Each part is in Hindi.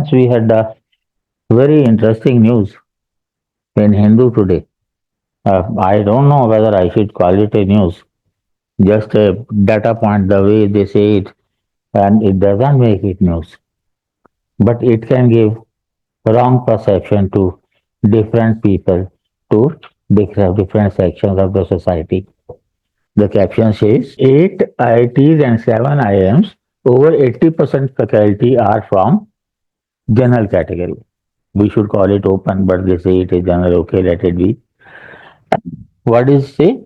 Friends, we had a very interesting news in Hindu today. I don't know whether I should call it a news, just a data point the way they say it, and it doesn't make it news. But it can give wrong perception to different people, to different sections of the society. The caption says 8 IITs and 7 IIMs, over 80% faculty are from general category. We should call it open, but they say it is general. Okay, let it be. What is say?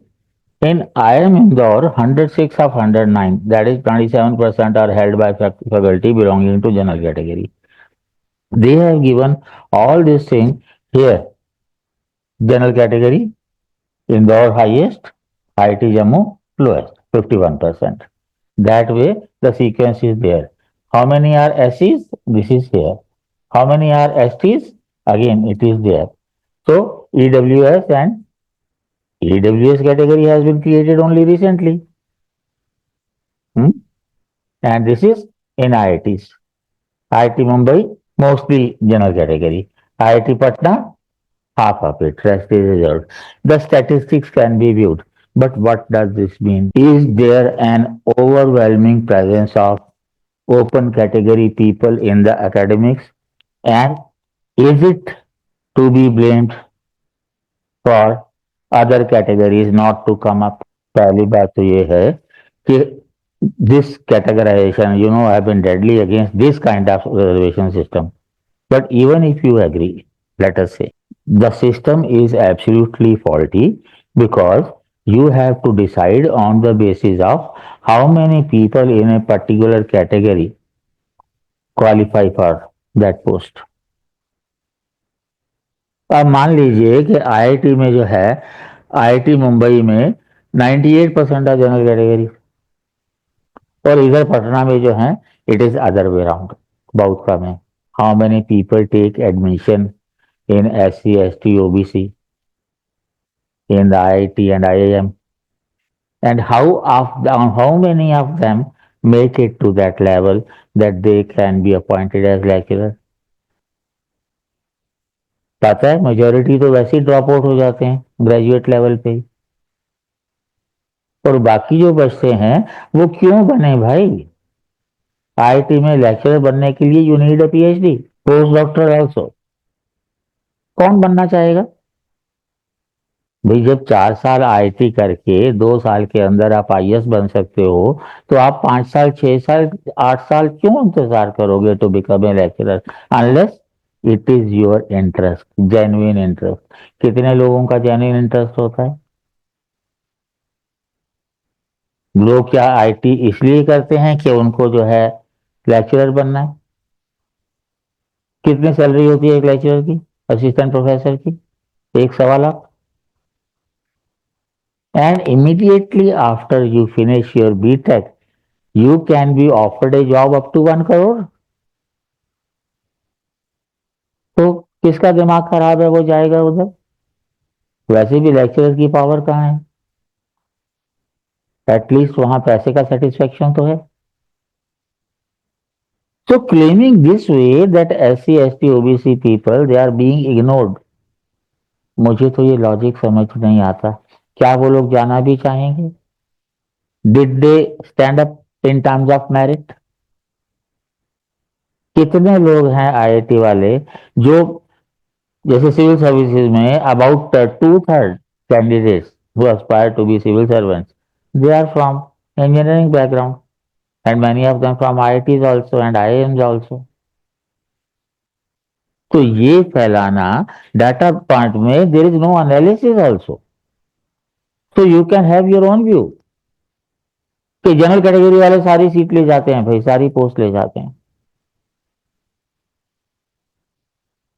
In IIM Indore, 106 of 109, that is 27% are held by faculty belonging to general category. They have given all these things here. General category, Indore highest, IIT Jammu lowest, 51%. That way, the sequence is there. How many are SCs? This is here. How many are STs? Again, it is there. So, EWS and EWS category has been created only recently. Hmm? And this is in IITs. IIT Mumbai, mostly general category. IIT Patna, half of it, rest is reserved. The statistics can be viewed. But what does this mean? Is there an overwhelming presence of open category people in the academics? And is it to be blamed for other categories not to come up? पहली बात तो ये है कि this categorization, have been deadly against this kind of reservation system. But even if you agree, let us say, the system is absolutely faulty because you have to decide on the basis of how many people in a particular category qualify for that post. अब मान लीजिए कि आईआईटी में जो है, आईआईटी मुंबई में 98% है जनरल कैटेगरी, और इधर पटना में जो है it is other way round, बहुत कम है. How many people take admission in SC, ST, OBC in the IIT and IIM, and how many of them make it to that level that they can be appointed as lecturer? पता है मेजोरिटी तो वैसे ही ड्रॉप आउट हो जाते हैं ग्रेजुएट लेवल पे, और बाकी जो बचते हैं वो क्यों बने भाई? आईआईटी में लेक्चरर बनने के लिए you need a PhD, post doctor also. कौन बनना चाहेगा भाई? जब 4 साल आईआईटी करके 2 साल के अंदर आप IAS बन सकते हो, तो आप 5 साल, 6 साल, 8 साल क्यों इंतजार करोगे to become a lecturer? Unless it is your interest, genuine interest. कितने लोगों का जेन्युइन इंटरेस्ट होता है? लोग क्या आईटी इसलिए करते हैं कि उनको जो है लेक्चरर बनना है? कितनी सैलरी होती है एक लेक्चरर की, असिस्टेंट प्रोफेसर की? 1.25 lakh. And immediately after you finish your BTech, you can be offered a job up to 1 crore. तो किसका दिमाग खराब है वो जाएगा उधर? वैसे भी लेक्चरर की पावर कहाँ है? एटलीस्ट वहां पैसे का सेटिस्फेक्शन तो है. So claiming this way that SC, ST, OBC people they are being ignored, मुझे तो ये लॉजिक समझ नहीं आता. क्या वो लोग जाना भी चाहेंगे? Did they stand up in terms of merit? कितने लोग हैं आईआईटी वाले जो, जैसे सिविल सर्विसेज में about 2/3 candidates who aspire to be civil servants, they are from engineering background, and many of them from IITs also and IIMs also. तो ये फैलाना डाटा पॉइंट में there is no analysis also, तो you can have your own view कि जनरल कैटेगरी वाले सारी सीट ले जाते हैं भाई, सारी पोस्ट ले जाते हैं.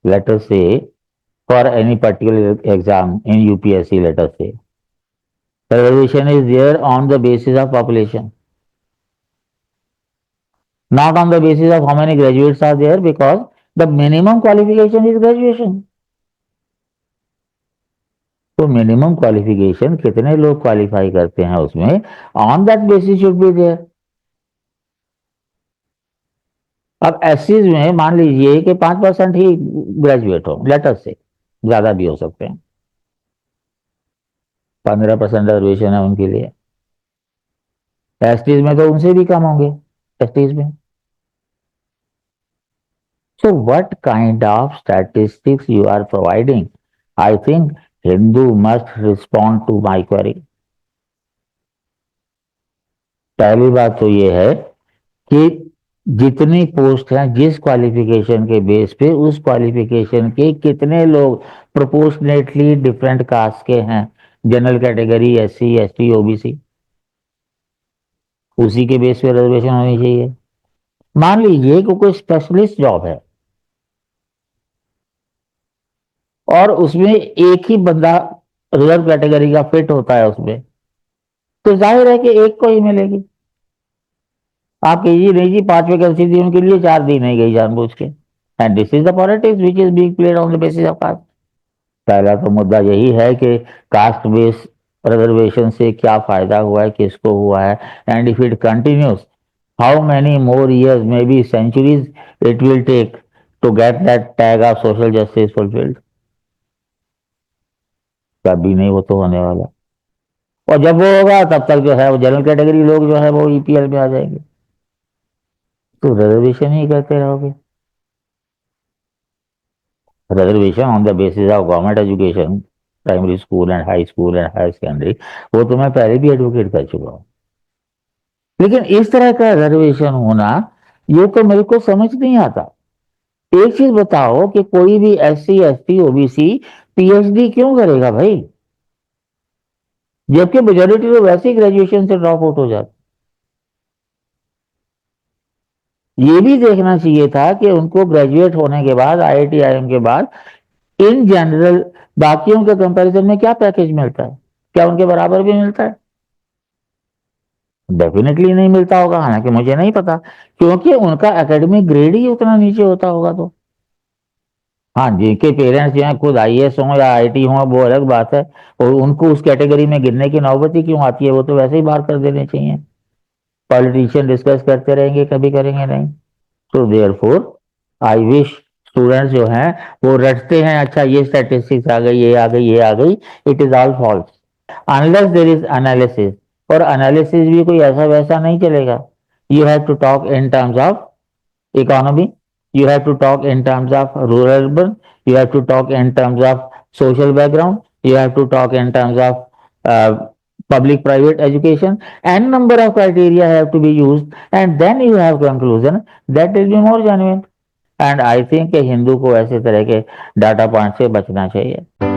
लेट अस से for any particular exam in UPSC, let us से reservation is there on the basis of population, not on the basis of how many graduates are there, because the minimum qualification is graduation. तो मिनिमम क्वालिफिकेशन कितने लोग क्वालिफाई करते हैं उसमें, on that basis should be there. अब एससीज में मान लीजिए कि 5% ही ग्रेजुएट हो, लेटर से ज्यादा भी हो सकते हैं, 15% रिजर्वेशन है उनके लिए। एसटीज में तो उनसे भी कम होंगे, एसटीज में। So what kind of statistics you are providing? I think Hindu must respond to my query. पहली बात तो ये है कि जितनी पोस्ट हैं जिस क्वालिफिकेशन के बेस पे, उस क्वालिफिकेशन के कितने लोग प्रोपोर्शनेटली डिफरेंट कास्ट के हैं, general category, SC, ST, OBC, उसी के बेस पे रिजर्वेशन होनी चाहिए। मान लीजिए कि कोई स्पेशलिस्ट जॉब है और उसमें एक ही बंदा रिजर्व कैटेगरी का फिट होता है उसमें, तो जाहिर है कि एक को ही मिलेगी। आप कीजिए नहीं जी, 5 वैकेंसी दी उनके लिए, 4 दी नहीं गई जानबूझ के। And this is the politics which is being played on the basis of caste. पहला तो मुद्दा यही है कि कास्ट बेस रिजर्वेशन से क्या फायदा हुआ है, किसको हुआ है, and if it continues, how many more years, may be centuries it will take to get that tag of social justice fulfilled. कभी नहीं वो तो होने वाला। और जब वो होगा तब तक जो है वो जनरल कैटेगरी लोग जो है वो ईपीएल में आ जाएंगे, तो रिजर्वेशन ही करते रहोगे। Reservation on the basis of government education, primary school and high school and higher secondary, वो तो मैं पहले भी एडवोकेट कर चुका हूँ। लेकिन इस तरह का रिजर्वेशन होना, ये तो मेरे को समझ नहीं आता। एक चीज बताओ कि कोई भी एससी, एसटी, ओबीसी पीएचडी क्यों करेगा भाई, जबकि मेजोरिटी तो वैसे ही ग्रेजुएशन से ड्रॉप आउट हो जाती। ये भी देखना चाहिए था कि उनको ग्रेजुएट होने के बाद, आईआईटी आईएम के बाद, इन जनरल बाकियों के कंपैरिजन में क्या पैकेज मिलता है, क्या उनके बराबर भी मिलता है? डेफिनेटली नहीं मिलता होगा, हालांकि मुझे नहीं पता, क्योंकि उनका एकेडमिक ग्रेड ही उतना नीचे होता होगा। तो हाँ, जिनके पेरेंट्स जो हैं खुद आईएएस हों या आईटी हों वो अलग बात है, और उनको उस कैटेगरी में गिनने की नौबत ही क्यों आती है, वो तो वैसे ही बाहर कर देने चाहिए। पॉलिटिशियन डिस्कस करते रहेंगे, कभी करेंगे नहीं। तो देयरफॉर आई विश स्टूडेंट्स जो हैं वो रटते हैं, अच्छा ये स्टैटिस्टिक्स आ गई, ये आ गई, ये आ गई, it is all false unless there is analysis. और एनालिसिस भी कोई ऐसा वैसा नहीं चलेगा। You have to talk in terms of economy, you have to talk in terms of rural urban, you have to talk in terms of social background, you have to talk in terms of public private education, and number of criteria have to be used, and then you have conclusion that will be more genuine. And I think Hindu को ऐसे तरह के डाटा पॉइंट से बचना चाहिए।